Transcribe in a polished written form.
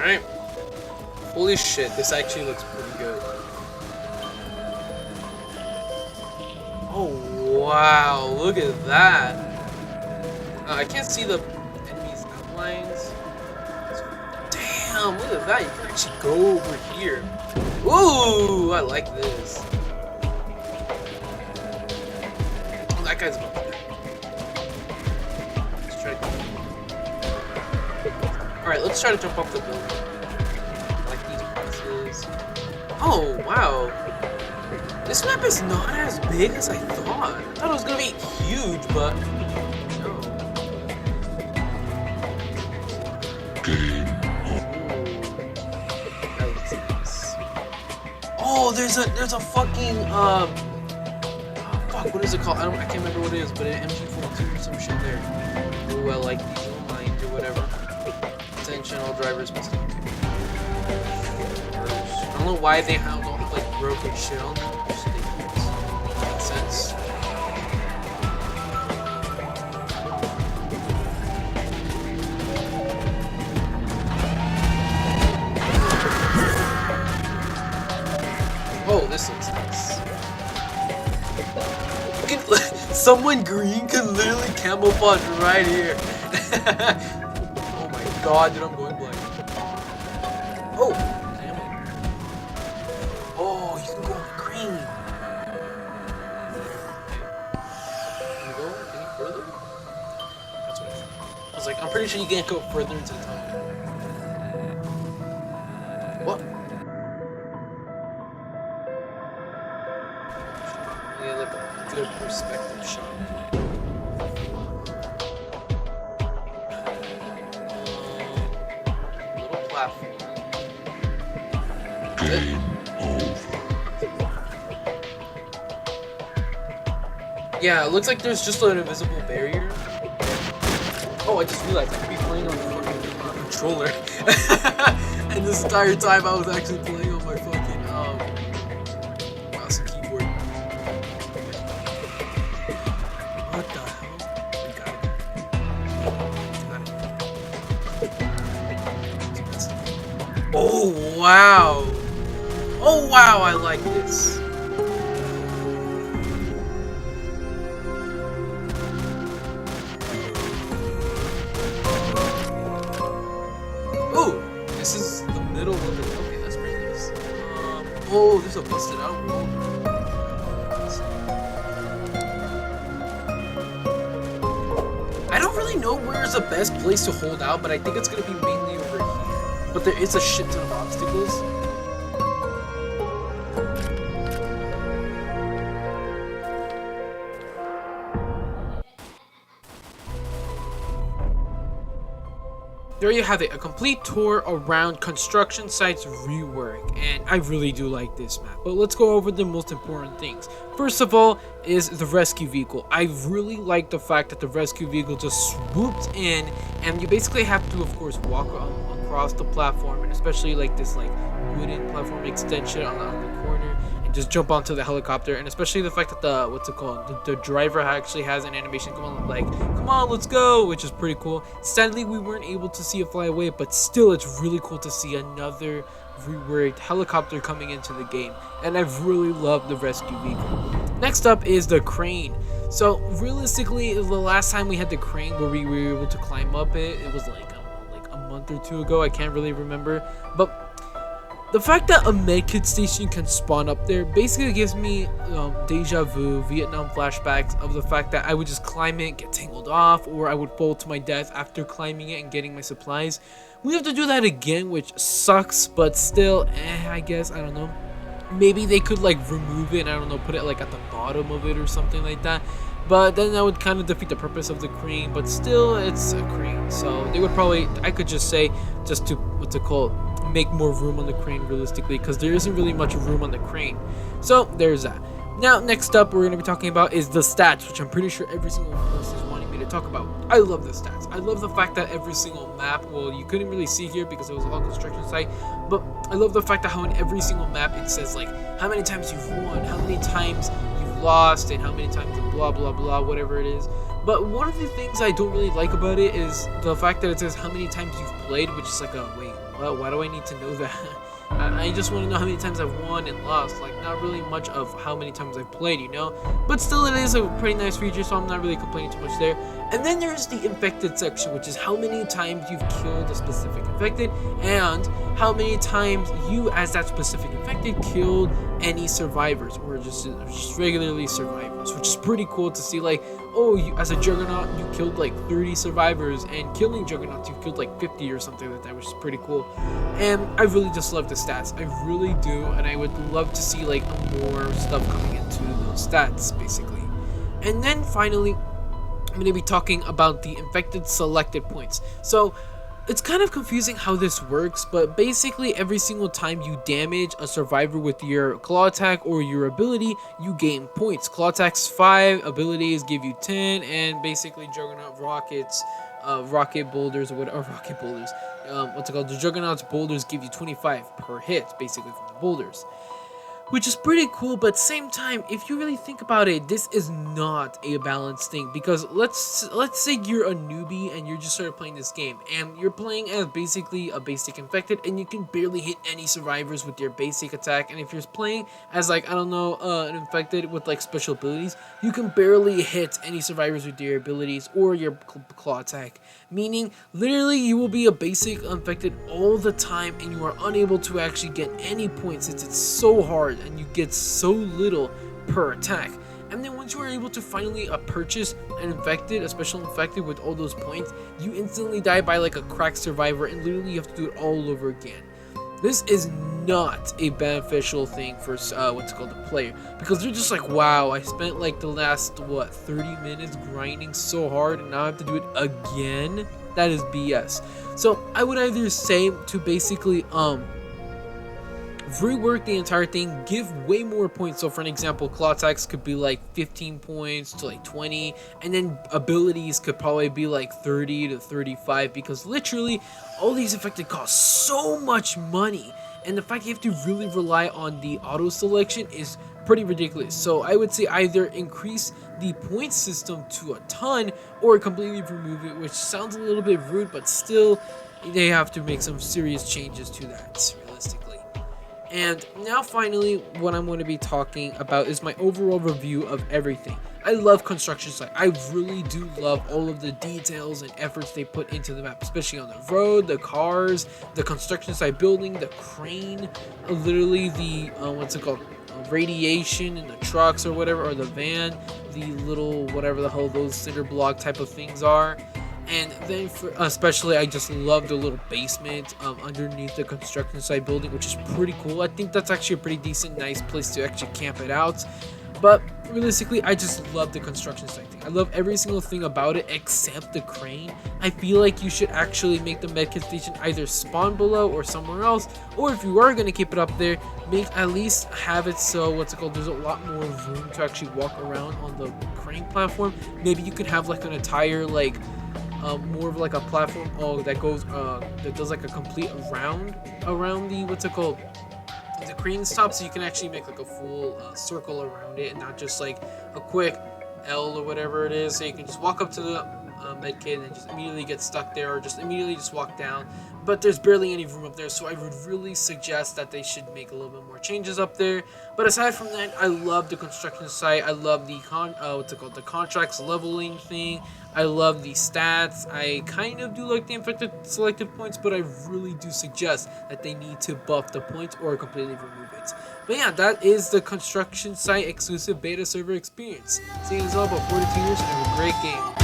Alright. Holy shit, this actually looks pretty good. Oh, wow, look at that. I can't see the enemy's outlines. Damn, look at that. You can actually go over here. Ooh, I like this. Oh, that guy's about to die. Let's try to... Alright, let's try to jump off the building. I like these boxes. Oh, wow. This map is not as big as I thought. I thought it was gonna be huge, but no. Game. Oh, there's a fucking fuck, what is it called? I can't remember what it is, but an MG42 or some shit there. Ooh, I like these little mines or whatever. Attention, all drivers must. I don't know why they have all like broken shit on them. Makes sense. Oh, this looks nice. Someone green can literally camouflage right here. Oh my god, dude, I'm going blind. Oh, camo. Oh, you can go on the green. Can you go any further? That's what I thought. I was like, I'm pretty sure you can't go further into the tunnel. What? Yeah, like a good perspective shot. Little platform. Game over. Yeah, it looks like there's just an invisible barrier. Oh, I just realized I could be playing on the fucking controller. And this entire time I was actually playing on my fucking mouse and keyboard. What the hell? We got it. Oh wow! Oh wow! I like this. Oh, this is the middle of it. Okay, that's pretty nice. Oh, there's a busted out wall. I don't really know where's the best place to hold out, but I think it's gonna be mainly over here. But there is a shit ton of obstacles. There you have it, a complete tour around construction sites rework, and I really do like this map. But let's go over the most important things. First of all is the rescue vehicle. I really like the fact that the rescue vehicle just swoops in, and you basically have to, of course, walk across the platform, and especially like this like wooden platform extension on the corner, and just jump onto the helicopter. And especially the fact that the the driver actually has an animation come on, like, come on, let's go, which is pretty cool. Sadly, we weren't able to see it fly away, but still, it's really cool to see another reworked helicopter coming into the game, and I've really loved the rescue vehicle. Next up is the crane. So realistically, the last time we had the crane where we were able to climb up it was like, I don't know, like a month or two ago. I can't really remember, but the fact that a medkit station can spawn up there basically gives me deja vu, Vietnam flashbacks of the fact that I would just climb it, get tangled off, or I would fall to my death after climbing it and getting my supplies. We have to do that again, which sucks, but still, I guess, I don't know. Maybe they could like remove it and, I don't know, put it like at the bottom of it or something like that. But then that would kind of defeat the purpose of the crane, but still, it's a crane. So they would probably, I could just say, just to, what's it called, make more room on the crane realistically, because there isn't really much room on the crane. So there's that. Now, next up we're going to be talking about is the stats, which I'm pretty sure every single person is wanting me to talk about. I love the stats. I love the fact that every single map, well, you couldn't really see here because it was all construction site, but I love the fact that how in every single map it says like how many times you've won, how many times you've lost, and how many times you blah blah blah, whatever it is. But one of the things I don't really like about it is the fact that it says how many times you've played, which is like a, wait, why do I need to know that? I just want to know how many times I've won and lost, like not really much of how many times I've played, you know? But still, it is a pretty nice feature, so I'm not really complaining too much there. And then there's the infected section, which is how many times you've killed a specific infected, and how many times you, as that specific infected, killed any survivors, or just regularly survivors, which is pretty cool to see. Like, oh, you, as a Juggernaut, you killed like 30 survivors, and killing Juggernauts, you killed like 50 or something like that, which is pretty cool. And I really just love the stats. I really do, and I would love to see like more stuff coming into those stats, basically. And then finally, I'm going to be talking about the infected selected points. So it's kind of confusing how this works, but basically every single time you damage a survivor with your claw attack or your ability, you gain points. Claw attacks 5, abilities give you 10, and basically Juggernaut rockets, rocket boulders, or whatever, rocket boulders, what's it called? The Juggernaut's boulders give you 25 per hit, basically, from the boulders, which is pretty cool. But same time, if you really think about it, this is not a balanced thing, because let's say you're a newbie and you just started playing this game, and you're playing as basically a basic infected, and you can barely hit any survivors with your basic attack. And if you're playing as, like, I don't know, an infected with like special abilities, you can barely hit any survivors with your abilities or your claw attack, meaning literally you will be a basic infected all the time, and you are unable to actually get any points since it's so hard and you get so little per attack. And then once you are able to finally purchase an infected, a special infected with all those points, you instantly die by like a cracked survivor, and literally you have to do it all over again. This is not a beneficial thing for what's called the player, because they're just like, wow, I spent like the last 30 minutes grinding so hard, and now I have to do it again. That is BS. So I would either say to basically rework the entire thing, give way more points. So for an example, claw attacks could be like 15 points to like 20, and then abilities could probably be like 30 to 35, because literally all these infected cost so much money, and the fact you have to really rely on the auto selection is pretty ridiculous. So I would say either increase the point system to a ton, or completely remove it, which sounds a little bit rude, but still they have to make some serious changes to that, realistically. And now finally, what I'm going to be talking about is my overall review of everything. I love construction site. I really do love all of the details and efforts they put into the map, especially on the road, the cars, the construction site building, the crane, literally the, what's it called, radiation in the trucks or whatever, or the van, the little, whatever the hell those cinder block type of things are. And then for especially, I just love the little basement underneath the construction site building, which is pretty cool. I think that's actually a pretty decent, nice place to actually camp it out. But realistically, I just love the construction site thing. I love every single thing about it except the crane. I feel like you should actually make the medkit station either spawn below or somewhere else, or if you are going to keep it up there, at least have it so, what's it called, there's a lot more room to actually walk around on the crane platform. Maybe you could have like an entire like more of like a platform that goes that does like a complete around the, what's it called, the crane stop, so you can actually make like a full circle around it, and not just like a quick L or whatever it is. So you can just walk up to the medkit and just immediately get stuck there, or just immediately just walk down. But there's barely any room up there, so I would really suggest that they should make a little bit more changes up there. But aside from that, I love the construction site. I love the the contracts leveling thing. I love the stats. I kind of do like the infected selected points, but I really do suggest that they need to buff the points or completely remove it. But yeah, that is the construction site exclusive beta server experience. See you guys all about 42 years and have a great game.